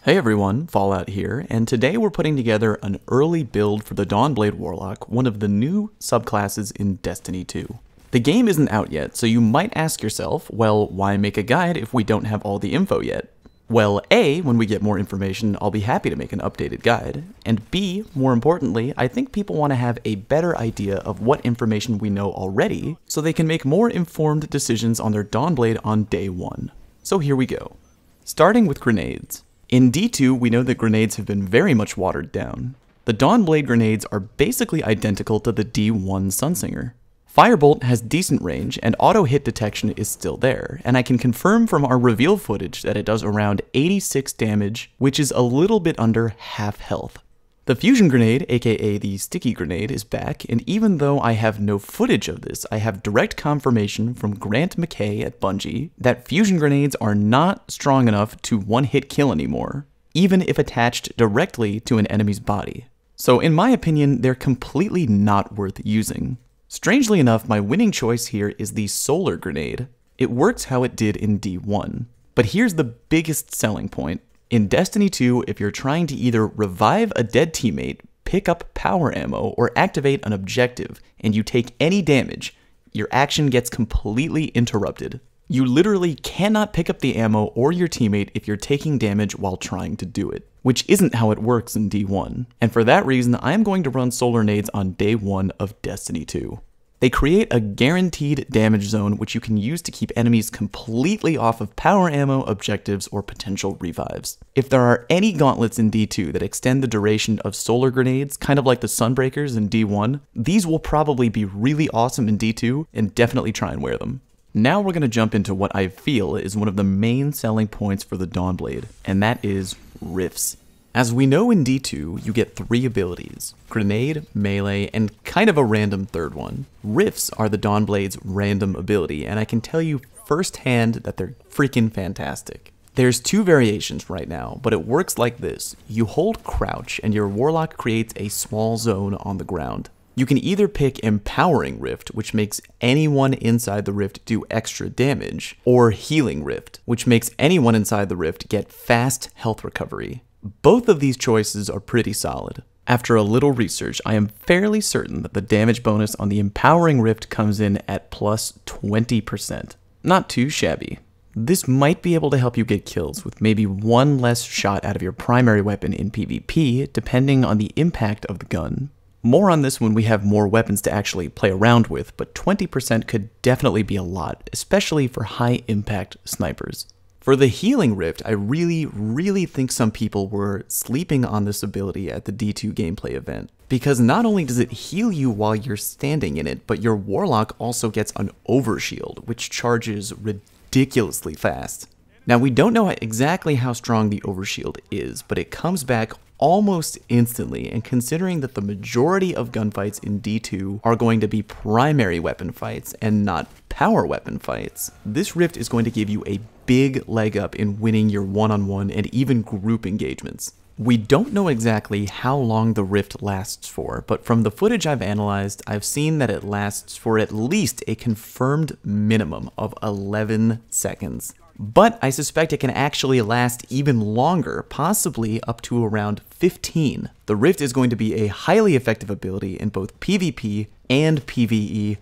Hey everyone, Fallout here, and today we're putting together an early build for the Dawnblade Warlock, one of the new subclasses in Destiny 2. The game isn't out yet, so you might ask yourself, well, why make a guide if we don't have all the info yet? Well, A, when we get more information, I'll be happy to make an updated guide, and B, more importantly, I think people want to have a better idea of what information we know already, so they can make more informed decisions on their Dawnblade on day one. So here we go. Starting with grenades. In D2, we know that grenades have been very much watered down. The Dawnblade grenades are basically identical to the D1 Sunsinger. Firebolt has decent range, and auto-hit detection is still there, and I can confirm from our reveal footage that it does around 86 damage, which is a little bit under half health. The fusion grenade, aka the sticky grenade, is back, and even though I have no footage of this, I have direct confirmation from Grant McKay at Bungie that fusion grenades are not strong enough to one-hit kill anymore, even if attached directly to an enemy's body. So in my opinion, they're completely not worth using. Strangely enough, my winning choice here is the solar grenade. It works how it did in D1. But here's the biggest selling point. In Destiny 2, if you're trying to either revive a dead teammate, pick up power ammo, or activate an objective, and you take any damage, your action gets completely interrupted. You literally cannot pick up the ammo or your teammate if you're taking damage while trying to do it, which isn't how it works in D1. And for that reason, I am going to run solar nades on day 1 of Destiny 2. They create a guaranteed damage zone which you can use to keep enemies completely off of power ammo, objectives, or potential revives. If there are any gauntlets in D2 that extend the duration of solar grenades, kind of like the Sunbreakers in D1, these will probably be really awesome in D2, and definitely try and wear them. Now we're going to jump into what I feel is one of the main selling points for the Dawnblade, and that is rifts. As we know in D2, you get 3 abilities: grenade, melee, and kind of a random third one. Rifts are the Dawnblade's random ability, and I can tell you firsthand that they're freaking fantastic. There's 2 variations right now, but it works like this. You hold crouch, and your Warlock creates a small zone on the ground. You can either pick Empowering Rift, which makes anyone inside the rift do extra damage, or Healing Rift, which makes anyone inside the rift get fast health recovery. Both of these choices are pretty solid. After a little research, I am fairly certain that the damage bonus on the Empowering Rift comes in at plus 20%. Not too shabby. This might be able to help you get kills with maybe 1 less shot out of your primary weapon in PvP, depending on the impact of the gun. More on this when we have more weapons to actually play around with, but 20% could definitely be a lot, especially for high impact snipers. For the Healing Rift, I really think some people were sleeping on this ability at the D2 gameplay event, because not only does it heal you while you're standing in it, but your Warlock also gets an overshield, which charges ridiculously fast. Now, we don't know exactly how strong the overshield is, but it comes back almost instantly, and considering that the majority of gunfights in D2 are going to be primary weapon fights and not power weapon fights, this rift is going to give you a big leg up in winning your one-on-one and even group engagements. We don't know exactly how long the rift lasts for, but from the footage I've analyzed, I've seen that it lasts for at least a confirmed minimum of 11 seconds. But I suspect it can actually last even longer, possibly up to around 15. The Rift is going to be a highly effective ability in both PvP and PvE.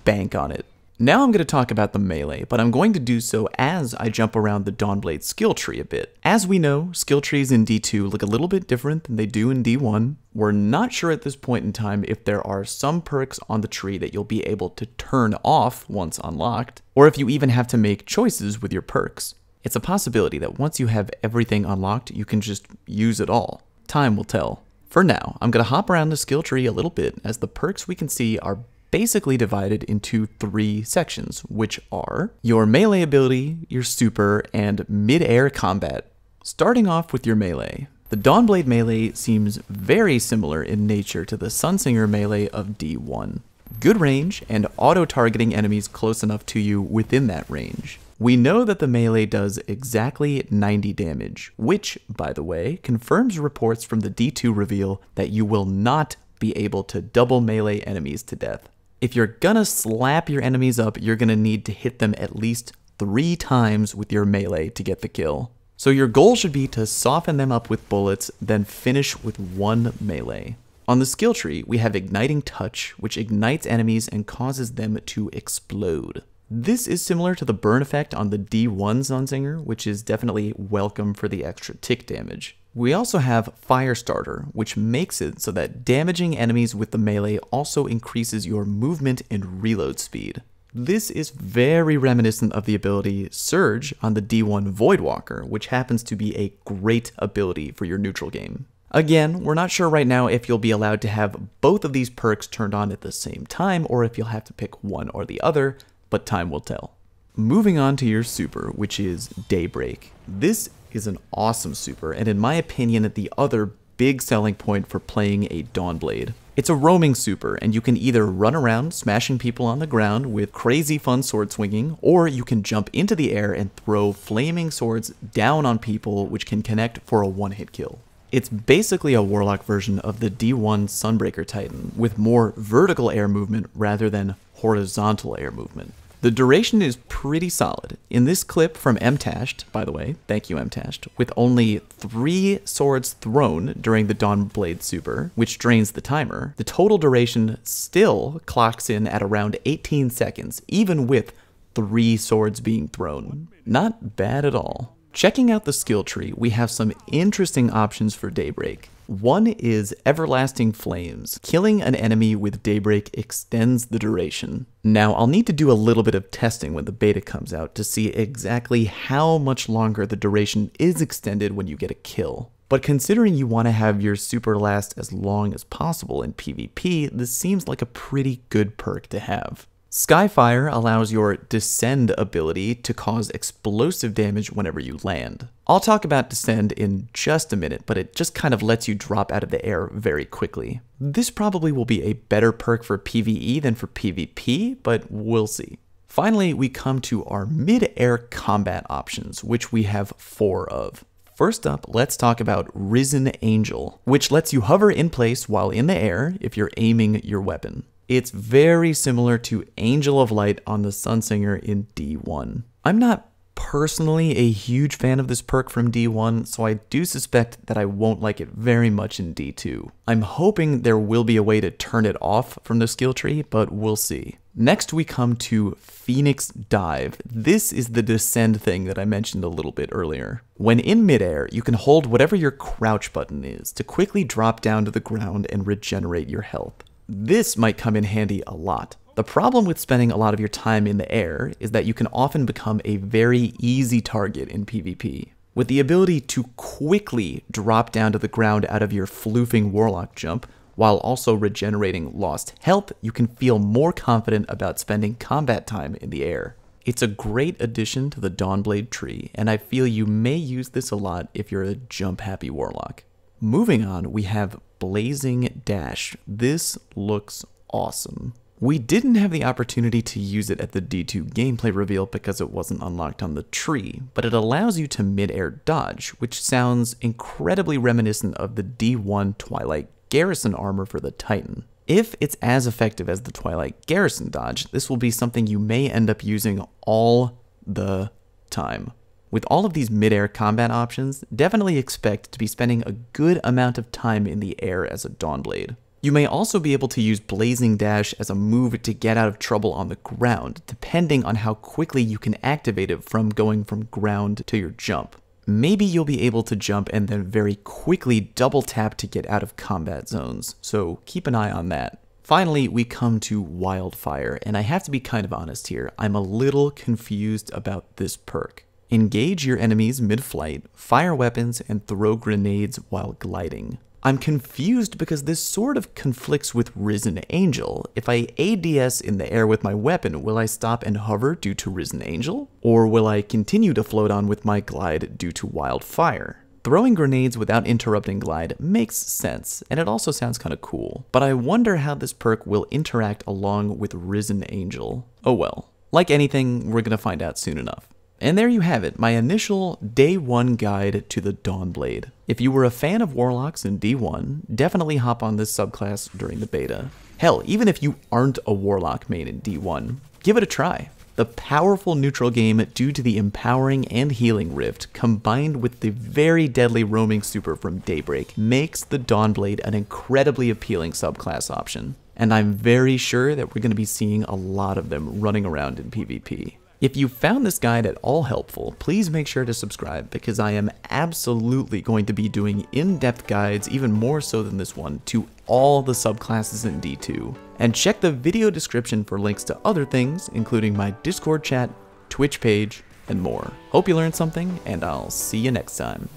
Bank on it. Now I'm going to talk about the melee, but I'm going to do so as I jump around the Dawnblade skill tree a bit. As we know, skill trees in D2 look a little bit different than they do in D1. We're not sure at this point in time if there are some perks on the tree that you'll be able to turn off once unlocked, or if you even have to make choices with your perks. It's a possibility that once you have everything unlocked, you can just use it all. Time will tell. For now, I'm going to hop around the skill tree a little bit, as the perks we can see are basically divided into 3 sections, which are your melee ability, your super, and midair combat. Starting off with your melee. The Dawnblade melee seems very similar in nature to the Sunsinger melee of D1. Good range and auto-targeting enemies close enough to you within that range. We know that the melee does exactly 90 damage, which, by the way, confirms reports from the D2 reveal that you will not be able to double melee enemies to death. If you're gonna slap your enemies up, you're gonna need to hit them at least 3 times with your melee to get the kill. So your goal should be to soften them up with bullets, then finish with one melee. On the skill tree, we have Igniting Touch, which ignites enemies and causes them to explode. This is similar to the burn effect on the D1 Sunsinger, which is definitely welcome for the extra tick damage. We also have Firestarter, which makes it so that damaging enemies with the melee also increases your movement and reload speed. This is very reminiscent of the ability Surge on the D1 Voidwalker, which happens to be a great ability for your neutral game. Again, we're not sure right now if you'll be allowed to have both of these perks turned on at the same time or if you'll have to pick one or the other, but time will tell. Moving on to your super, which is Daybreak. This is an awesome super, and in my opinion, the other big selling point for playing a Dawnblade. It's a roaming super, and you can either run around smashing people on the ground with crazy fun sword swinging, or you can jump into the air and throw flaming swords down on people, which can connect for a one-hit kill. It's basically a Warlock version of the D1 Sunbreaker Titan, with more vertical air movement rather than horizontal air movement. The duration is pretty solid. In this clip from Mtashed, by the way, thank you Mtashed, with only 3 swords thrown during the Dawnblade super, which drains the timer, the total duration still clocks in at around 18 seconds, even with 3 swords being thrown. Not bad at all. Checking out the skill tree, we have some interesting options for Daybreak. One is Everlasting Flames. Killing an enemy with Daybreak extends the duration. Now, I'll need to do a little bit of testing when the beta comes out to see exactly how much longer the duration is extended when you get a kill. But considering you want to have your super last as long as possible in PvP, this seems like a pretty good perk to have. Skyfire allows your Descend ability to cause explosive damage whenever you land. I'll talk about Descend in just a minute, but it just kind of lets you drop out of the air very quickly. This probably will be a better perk for PvE than for PvP, but we'll see. Finally, we come to our mid-air combat options, which we have 4 of. First up, let's talk about Risen Angel, which lets you hover in place while in the air if you're aiming your weapon. It's very similar to Angel of Light on the Sunsinger in D1. I'm not personally a huge fan of this perk from D1, so I do suspect that I won't like it very much in D2. I'm hoping there will be a way to turn it off from the skill tree, but we'll see. Next we come to Phoenix Dive. This is the descend thing that I mentioned a little bit earlier. When in midair, you can hold whatever your crouch button is to quickly drop down to the ground and regenerate your health. This might come in handy a lot. The problem with spending a lot of your time in the air is that you can often become a very easy target in PvP. With the ability to quickly drop down to the ground out of your floofing Warlock jump, while also regenerating lost health, you can feel more confident about spending combat time in the air. It's a great addition to the Dawnblade tree, and I feel you may use this a lot if you're a jump-happy Warlock. Moving on, we have Blazing Dash. This looks awesome. We didn't have the opportunity to use it at the D2 gameplay reveal because it wasn't unlocked on the tree, but it allows you to mid-air dodge, which sounds incredibly reminiscent of the D1 Twilight Garrison armor for the Titan. If it's as effective as the Twilight Garrison dodge, this will be something you may end up using all the time. With all of these mid-air combat options, definitely expect to be spending a good amount of time in the air as a Dawnblade. You may also be able to use Blazing Dash as a move to get out of trouble on the ground, depending on how quickly you can activate it from going from ground to your jump. Maybe you'll be able to jump and then very quickly double tap to get out of combat zones, so keep an eye on that. Finally, we come to Wildfire, and I have to be kind of honest here, I'm a little confused about this perk. Engage your enemies mid-flight, fire weapons, and throw grenades while gliding. I'm confused because this sort of conflicts with Risen Angel. If I ADS in the air with my weapon, will I stop and hover due to Risen Angel? Or will I continue to float on with my glide due to Wildfire? Throwing grenades without interrupting glide makes sense, and it also sounds kind of cool. But I wonder how this perk will interact along with Risen Angel. Oh well. Like anything, we're gonna find out soon enough. And there you have it, my initial Day 1 guide to the Dawnblade. If you were a fan of Warlocks in D1, definitely hop on this subclass during the beta. Hell, even if you aren't a Warlock main in D1, give it a try. The powerful neutral game due to the empowering and healing rift, combined with the very deadly roaming super from Daybreak, makes the Dawnblade an incredibly appealing subclass option. And I'm very sure that we're going to be seeing a lot of them running around in PvP. If you found this guide at all helpful, please make sure to subscribe because I am absolutely going to be doing in-depth guides, even more so than this one, to all the subclasses in D2. And check the video description for links to other things, including my Discord chat, Twitch page, and more. Hope you learned something, and I'll see you next time.